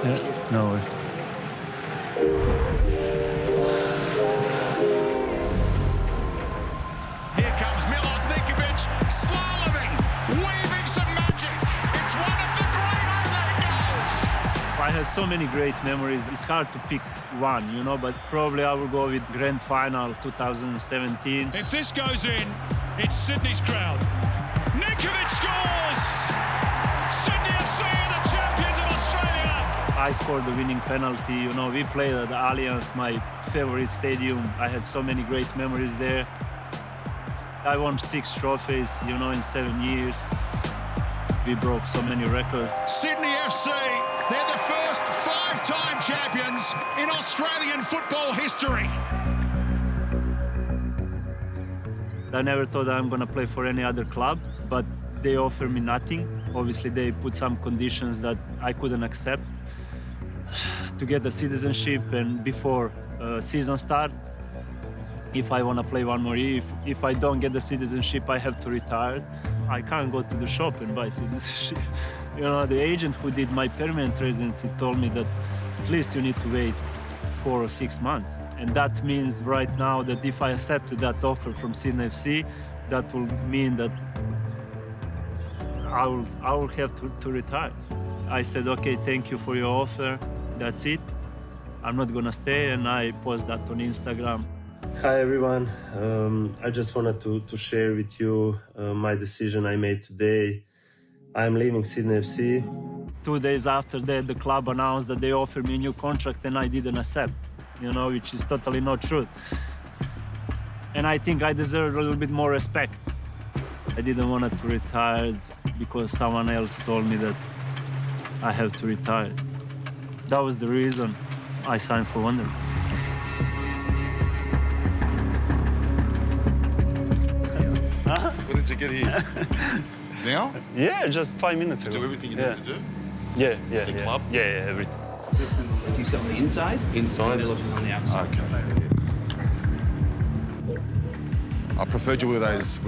Yeah, no worries. Here comes Milos Ninkovic, slaloming, weaving some magic. It's one of the great overhead goals. I had so many great memories. It's hard to pick one, you know, but probably I will go with Grand Final 2017. If this goes in, it's Sydney's crowd. Ninkovic scores! Sydney FC are the champions of Australia! I scored the winning penalty. You know, we played at the Allianz, my favorite stadium. I had so many great memories there. I won 6 trophies, you know, in 7 years. We broke so many records. Sydney FC, they're the first 5-time champions in Australian football history. I never thought I'm gonna play for any other club, but they offered me nothing. Obviously, they put some conditions that I couldn't accept. To get the citizenship and before season start, if I want to play one more year, if I don't get the citizenship, I have to retire. I can't go to the shop and buy citizenship. You know, the agent who did my permanent residency told me that at least you need to wait 4 or 6 months. And that means right now that if I accepted that offer from Sydney FC, that will mean that I will have to retire. I said, okay, thank you for your offer. That's it. I'm not gonna stay, and I post that on Instagram. Hi everyone. I just wanted to share with you my decision I made today. I'm leaving Sydney FC. 2 days after that, the club announced that they offered me a new contract and I didn't accept, you know, which is totally not true. And I think I deserve a little bit more respect. I didn't want to retire because someone else told me that I have to retire. That was the reason I signed for Wonder. When did you get here? Now? Yeah, just 5 minutes ago. Do everything you yeah. need to do? Yeah, yeah, The yeah. club? Yeah, everything. You sit on the inside? Inside? Milos is on the outside. Okay. I preferred you with those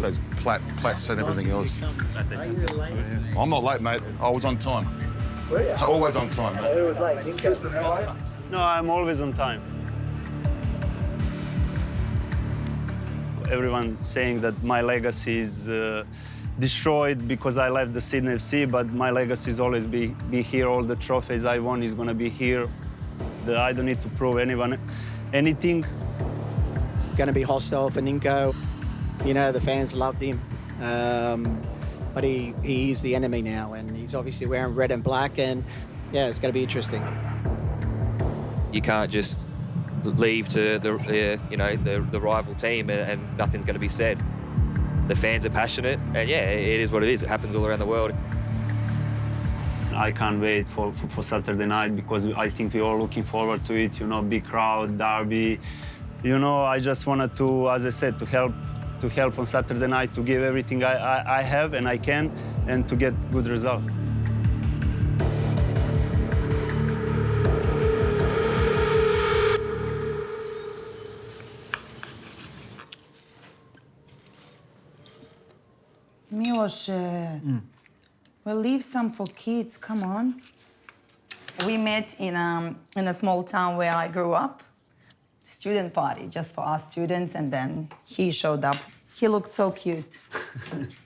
plats and everything else. I'm not late, mate. I was on time. Always on time, mate. No, I'm always on time. Everyone saying that my legacy is destroyed because I left the Sydney FC, but my legacy is always be here. All the trophies I won is gonna be here. I don't need to prove anyone anything. Gonna be hostile for Ninko. You know, the fans loved him. But he is the enemy now, and he's obviously wearing red and black, and yeah, it's going to be interesting. You can't just leave to the rival team and nothing's going to be said. The fans are passionate, and yeah, it is what it is. It happens all around the world. I can't wait for Saturday night because I think we're all looking forward to it. You know, big crowd, derby. You know, I just wanted to, as I said, to help on Saturday night, to give everything I have and I can, and to get good result. Milos, we'll leave some for kids, come on. We met in a small town where I grew up. Student party, just for us students, and then he showed up. He looked so cute.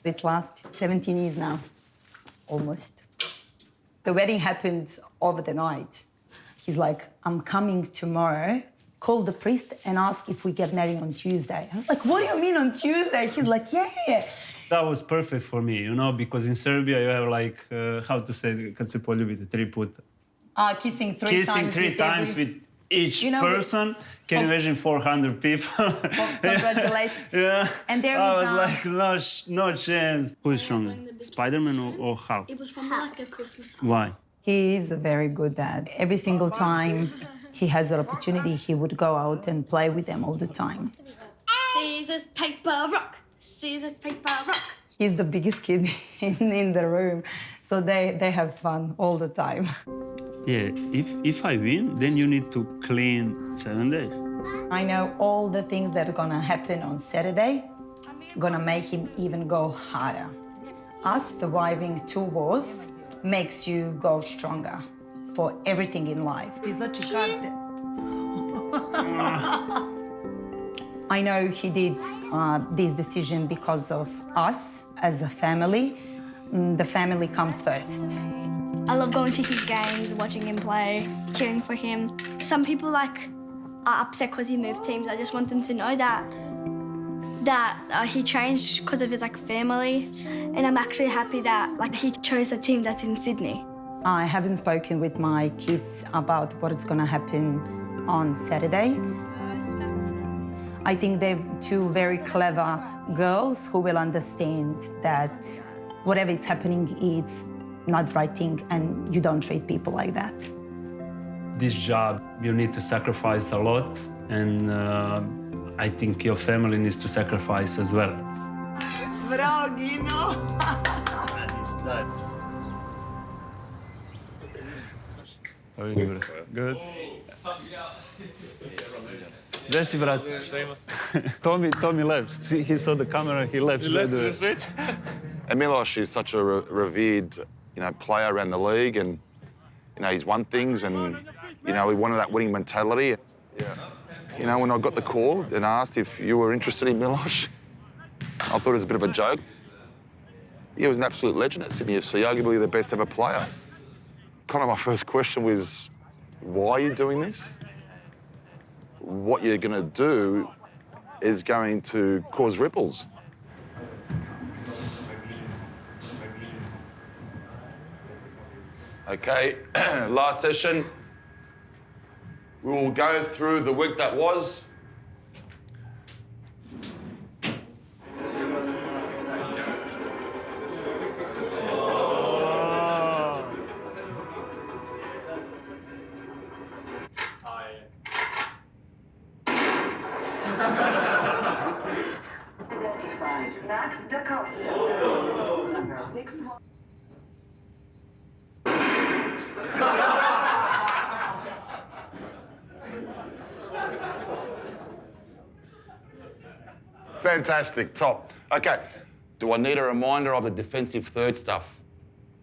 It lasts 17 years now, almost. The wedding happened over the night. He's like, I'm coming tomorrow. Call the priest and ask if we get married on Tuesday. I was like, what do you mean on Tuesday? He's like, yeah. That was perfect for me, you know, because in Serbia you have like, how to say, kad se poljubite 3 puta. Kissing three Kissing times. 3 times with each person. Can you imagine 400 people? Congratulations. Yeah. And there I is was like, no chance. Who is stronger, Spider-Man or Hulk? It was from like a Christmas. Why? He is a very good dad. Every single time he has an opportunity, he would go out and play with them all the time. Scissors, paper, rock. Scissors, paper, rock. He's the biggest kid in the room, so they have fun all the time. Yeah, if I win, then you need to clean 7 days. I know all the things that are gonna happen on Saturday. gonna make him even go harder. Us surviving 2 wars makes you go stronger for everything in life. I know he did this decision because of us as a family. The family comes first. I love going to his games, watching him play, cheering for him. Some people are upset because he moved teams. I just want them to know that he changed because of his family, and I'm actually happy that he chose a team that's in Sydney. I haven't spoken with my kids about what's gonna happen on Saturday. I think they're 2 very clever girls who will understand that whatever is happening is not right thing, and you don't treat people like that. This job, you need to sacrifice a lot, and I think your family needs to sacrifice as well. Good. Gdje si, brat? Tommy left. See, he saw the camera, he left. And Milos is such a revered, player around the league, and he's won things, and he wanted that winning mentality. Yeah. When I got the call and asked if you were interested in Milos, I thought it was a bit of a joke. He was an absolute legend at Sydney FC, arguably the best ever player. Kind of my first question was, why are you doing this? What you're going to do is going to cause ripples. Okay, last session. We will go through the week that was. Fantastic, top. Okay, do I need a reminder of the defensive third stuff?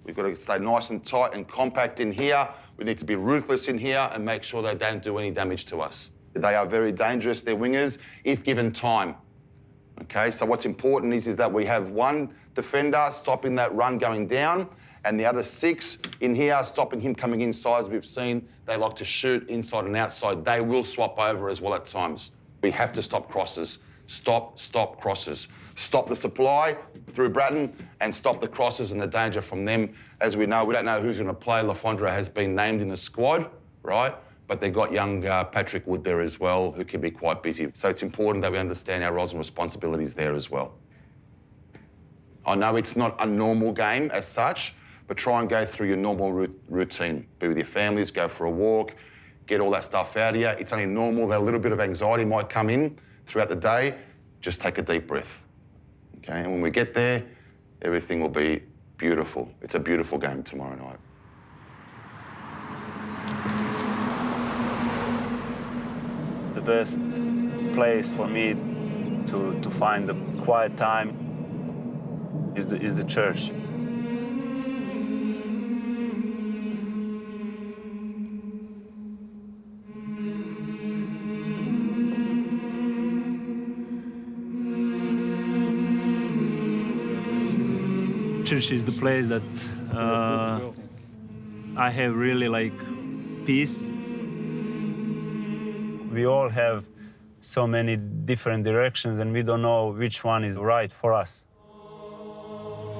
We've got to stay nice and tight and compact in here. We need to be ruthless in here and make sure they don't do any damage to us. They are very dangerous, they're wingers, if given time. Okay, so what's important is that we have 1 defender stopping that run going down, and the other 6 in here stopping him coming inside. As we've seen, they like to shoot inside and outside. They will swap over as well at times. We have to stop crosses. Stop crosses. Stop the supply through Bratton and stop the crosses and the danger from them. As we know, we don't know who's going to play. Lafondra has been named in the squad, right? But they've got young Patrick Wood there as well, who can be quite busy. So it's important that we understand our roles and responsibilities there as well. I know it's not a normal game as such, but try and go through your normal routine. Be with your families, go for a walk, get all that stuff out of you. It's only normal that a little bit of anxiety might come in throughout the day. Just take a deep breath, okay? And when we get there, everything will be beautiful. It's a beautiful game tomorrow night. The best place for me to find the quiet time is the church. Church is the place that I have really peace. We all have so many different directions and we don't know which one is right for us.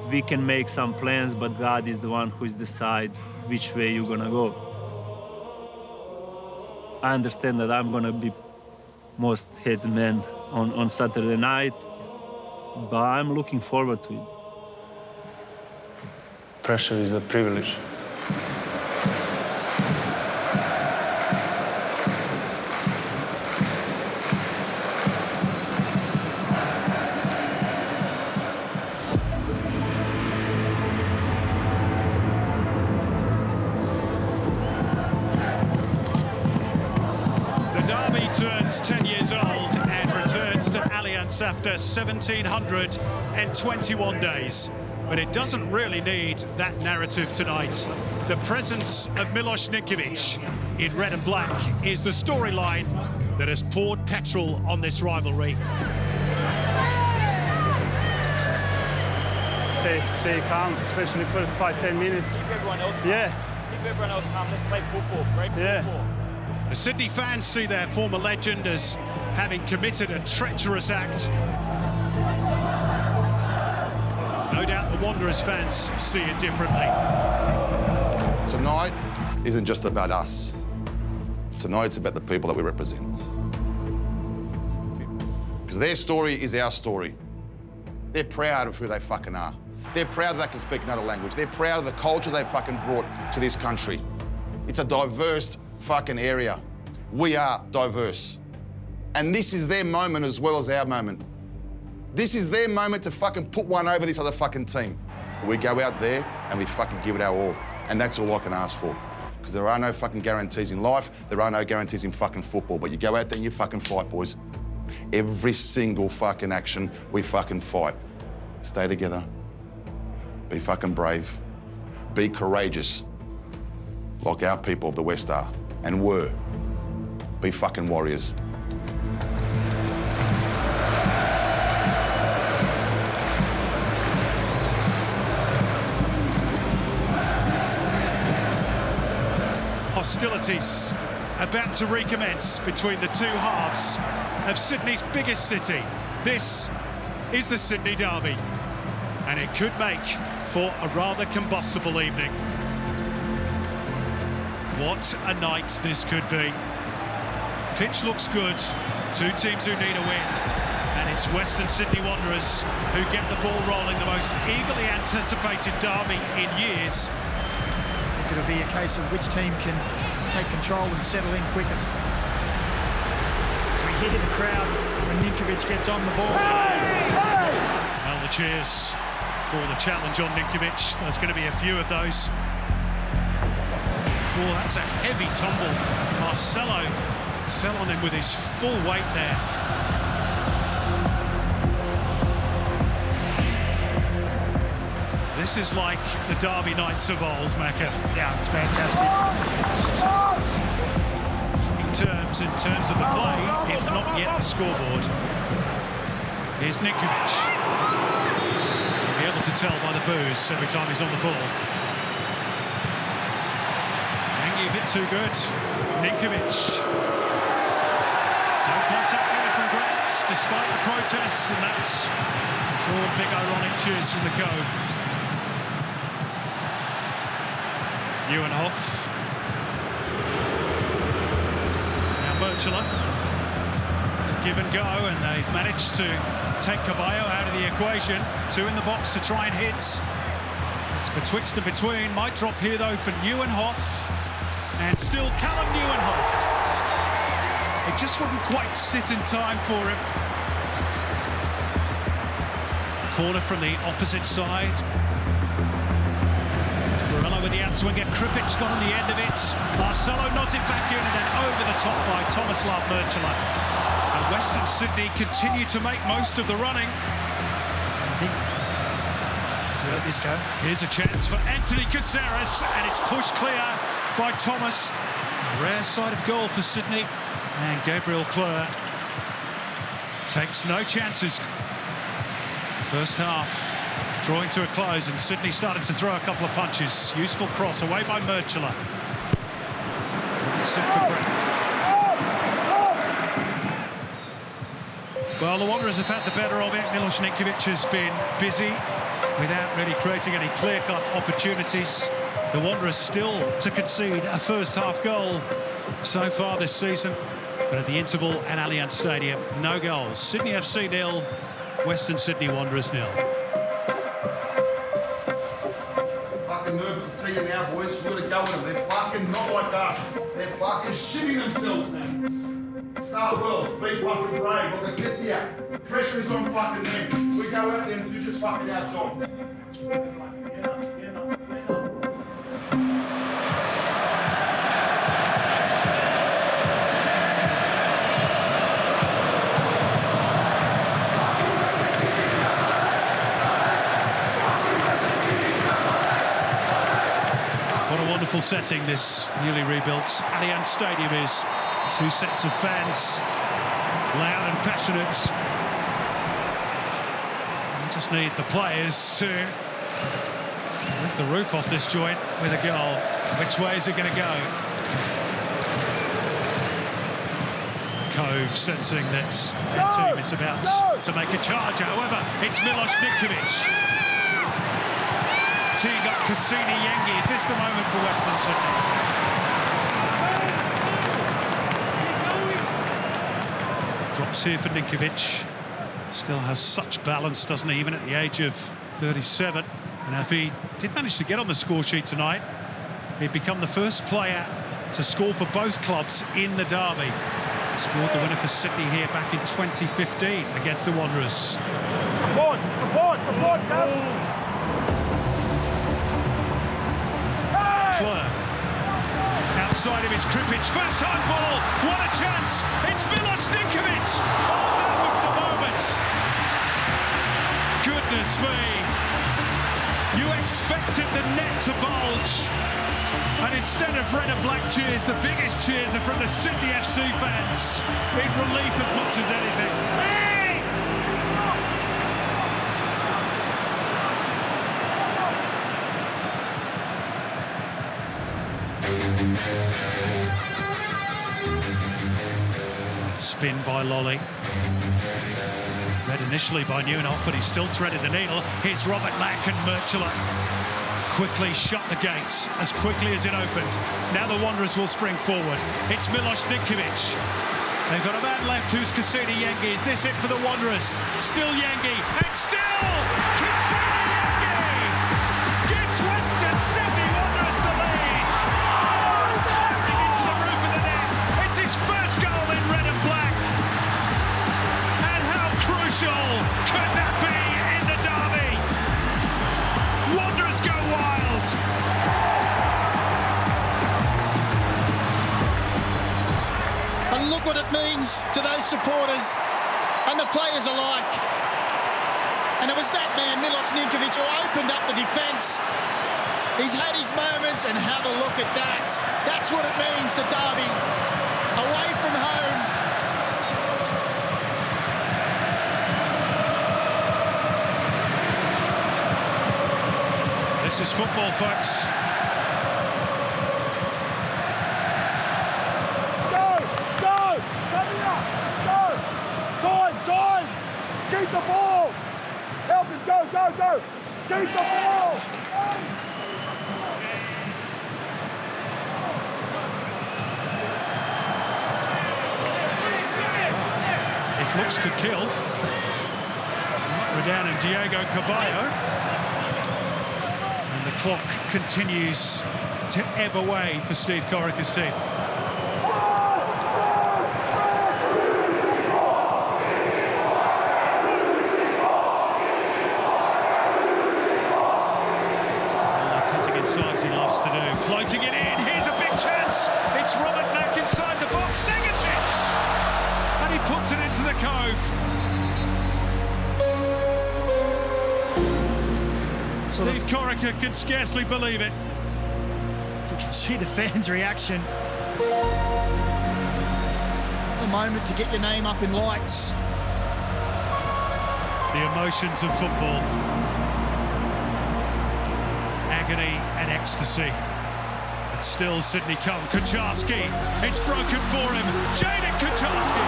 We can make some plans, but God is the one who decide which way you're gonna go. I understand that I'm gonna be most hated man on Saturday night, but I'm looking forward to it. Pressure is a privilege. The derby turns 10 years old and returns to Allianz points after 1,721 days. But it doesn't really need that narrative tonight. The presence of Milos Ninkovic in red and black is the storyline that has poured petrol on this rivalry. Stay calm, especially first 5-10 minutes. Keep everyone else calm. Yeah. Keep everyone else calm. Let's play football. Great football. The Sydney fans see their former legend as having committed a treacherous act. No doubt the Wanderers fans see it differently. Tonight isn't just about us. Tonight it's about the people that we represent. Because their story is our story. They're proud of who they fucking are. They're proud that they can speak another language. They're proud of the culture they fucking brought to this country. It's a diverse fucking area. We are diverse. And this is their moment as well as our moment. This is their moment to fucking put one over this other fucking team. We go out there and we fucking give it our all. And that's all I can ask for. Because there are no fucking guarantees in life. There are no guarantees in fucking football. But you go out there and you fucking fight, boys. Every single fucking action, we fucking fight. Stay together. Be fucking brave. Be courageous. Like our people of the West are and were. Be fucking warriors. Hostilities about to recommence between the two halves of Sydney's biggest city. This is the Sydney Derby, and it could make for a rather combustible evening. What a night this could be. Pitch looks good, two teams who need a win, and it's Western Sydney Wanderers who get the ball rolling, the most eagerly anticipated derby in years. It'll be a case of which team can take control and settle in quickest. As we hear the crowd when Ninkovic gets on the ball. Well, the cheers for the challenge on Ninkovic. There's going to be a few of those. Oh, that's a heavy tumble. Marcelo fell on him with his full weight there. This is like the Derby nights of old, Macca. Yeah, it's fantastic. In terms of the play, if not yet the scoreboard. Here's Ninkovic. You'll be able to tell by the boos every time he's on the ball. Angie a bit too good. Ninkovic. No contact there from Grant, despite the protests, and that's four big ironic cheers from the Cove. Nieuwenhof. Now Merchela. Give and go, and they've managed to take Caballo out of the equation. Two in the box to try and hit. It's betwixt and between. Might drop here though for Nieuwenhof. And still Callum Nieuwenhof. It just wouldn't quite sit in time for him. Corner from the opposite side. With the outswinger, Kripic got on the end of it. Marcelo nodded back in and then over the top by Tomislav Merchela. And Western Sydney continue to make most of the running. I think let's let this go. Here's a chance for Anthony Caceres, and it's pushed clear by Thomas. A rare sight of goal for Sydney, and Gabriel Clerc takes no chances. First half drawing to a close, and Sydney started to throw a couple of punches. Useful cross away by Merchela. Set for Brett. Well, the Wanderers have had the better of it. Milos Ninkovic has been busy without really creating any clear-cut opportunities. The Wanderers still to concede a first-half goal so far this season. But at the interval at Allianz Stadium, no goals. Sydney FC 0, Western Sydney Wanderers 0. Nervous to tell you now, boys. We've got to go with them. They're fucking not like us. They're fucking shitting themselves, man. Start well. Be fucking brave. Like I said to you, pressure is on fucking them. We go out there and do just fucking our job. Beautiful setting, this newly rebuilt Allianz Stadium is. Two sets of fans, loud and passionate. We just need the players to lift the roof off this joint with a goal. Which way is it going to go? Cove sensing that their team is about to make a charge. However, it's Milos Ninkovic. Teeing up Cassini Yengi. Is this the moment for Western Sydney? Drops here for Ninkovic. Still has such balance, doesn't he, even at the age of 37. And if he did manage to get on the score sheet tonight, he'd become the first player to score for both clubs in the derby. Scored the winner for Sydney here back in 2015 against the Wanderers. Support, go! Outside of his Kripic, first time ball, what a chance! It's Milos Ninkovic! Oh, that was the moment! Goodness me! You expected the net to bulge, and instead of red and black cheers, the biggest cheers are from the Sydney FC fans, in relief as much as anything. Spin by Lolly. Read initially by Newnhoff, but he still threaded the needle. Here's Robert Mack and Murchula. Quickly shut the gates as quickly as it opened. Now the Wanderers will spring forward. It's Milos Ninkovic. They've got a man left who's Cassini Yengi. Is this it for the Wanderers? Still Yengi, and still Cassini Yengi gives Western Sydney Wanderers the lead. Firing into the roof of the net. It's his first goal in red and black. And how crucial could that be in the derby? Wanderers go wild. And look what it means to those supporters and the players alike. And it was that man, Milos Ninkovic, who opened up the defence. He's had his moments, and have a look at that. That's what it means, the derby. Away from home. This is football, folks. Time! Keep the ball! Help him, go! Keep the ball! If looks could kill. Redan and Diego Caballo. And the clock continues to ebb away for Steve Corica's team. As he loves to do. Floating it in, here's a big chance. It's Robert Mack inside the box, Segatic! And he puts it into the cove. Steve Corica can scarcely believe it. You can see the fans' reaction. A moment to get your name up in lights. The emotions of football. Agony and ecstasy. But still Sydney come. Kucharski. It's broken for him. Jadon Kucharski.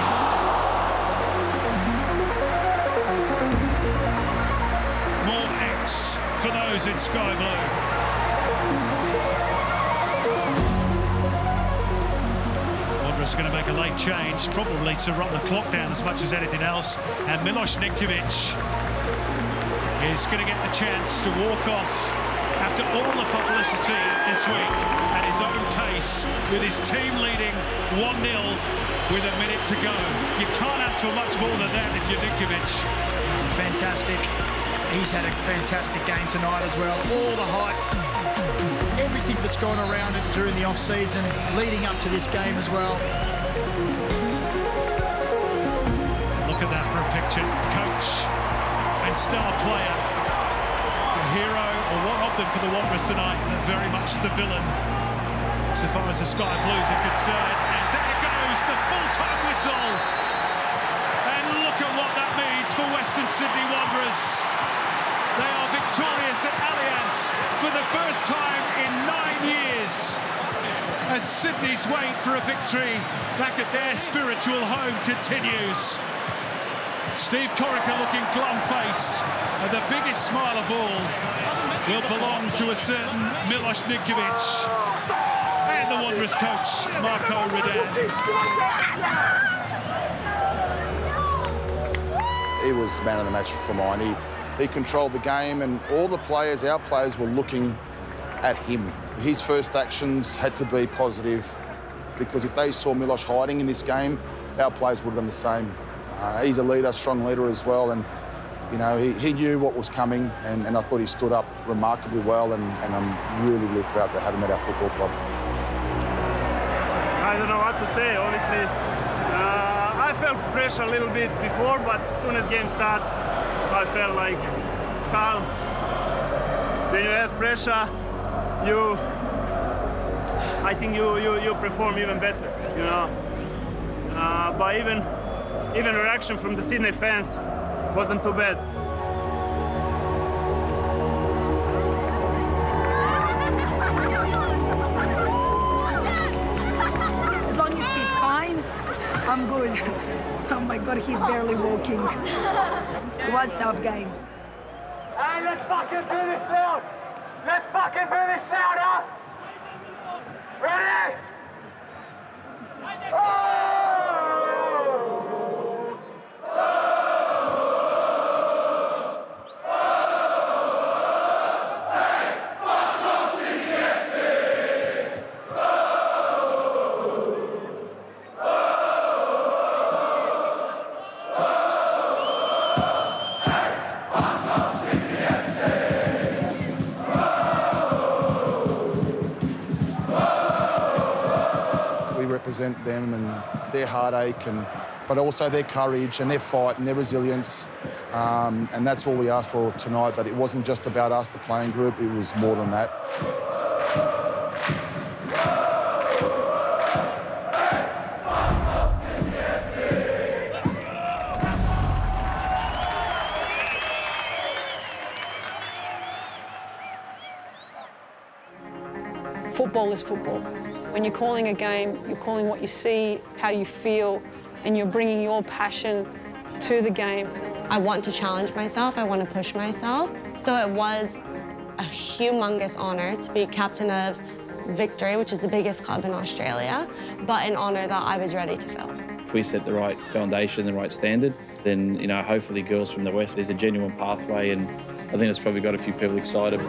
More angst for those in sky blue. Wanderers going to make a late change, probably to run the clock down as much as anything else. And Milos Ninkovic is going to get the chance to walk off after all the publicity this week at his own pace, with his team leading 1-0 with a minute to go. You can't ask for much more than that if you're Ninkovic. Fantastic. He's had a fantastic game tonight as well. All the hype, everything that's gone around it during the off-season, leading up to this game as well. Look at that for a picture. Coach and star player. Hero, or one of them for the Wanderers tonight, and very much the villain so far as the Sky Blues are concerned. And there goes the full-time whistle. And look at what that means for Western Sydney Wanderers. They are victorious at Allianz for the first time in 9 years, as Sydney's wait for a victory back at their spiritual home continues. Steve Corica looking glum-faced, and the biggest smile of all will belong to a certain Milos Ninkovic and the Wanderers coach, Marco Redan. He was man of the match for mine. He controlled the game, and all the players, our players, were looking at him. His first actions had to be positive, because if they saw Milos hiding in this game, our players would have done the same. He's a leader, strong leader as well, and you know, he knew what was coming, and I thought he stood up remarkably well, and I'm really, really proud to have him at our football club. I don't know what to say, honestly. I felt pressure a little bit before, but as soon as game started, I felt like calm. When you have pressure, I think you perform even better, you know. But even reaction from the Sydney fans wasn't too bad. As long as he's fine, I'm good. Oh my God, he's barely walking. It was a tough game. Hey, let's fucking do this now! Let's fucking do this now, huh? Ready? We represent them and their heartache, but also their courage and their fight and their resilience. And that's all we asked for tonight, that it wasn't just about us, the playing group, it was more than that. Football is football. When you're calling a game, you're calling what you see, how you feel, and you're bringing your passion to the game. I want to challenge myself, I want to push myself. So it was a humongous honour to be captain of Victory, which is the biggest club in Australia, but an honour that I was ready to fill. If we set the right foundation, the right standard, then, you know, hopefully girls from the West, there's a genuine pathway, and I think it's probably got a few people excited.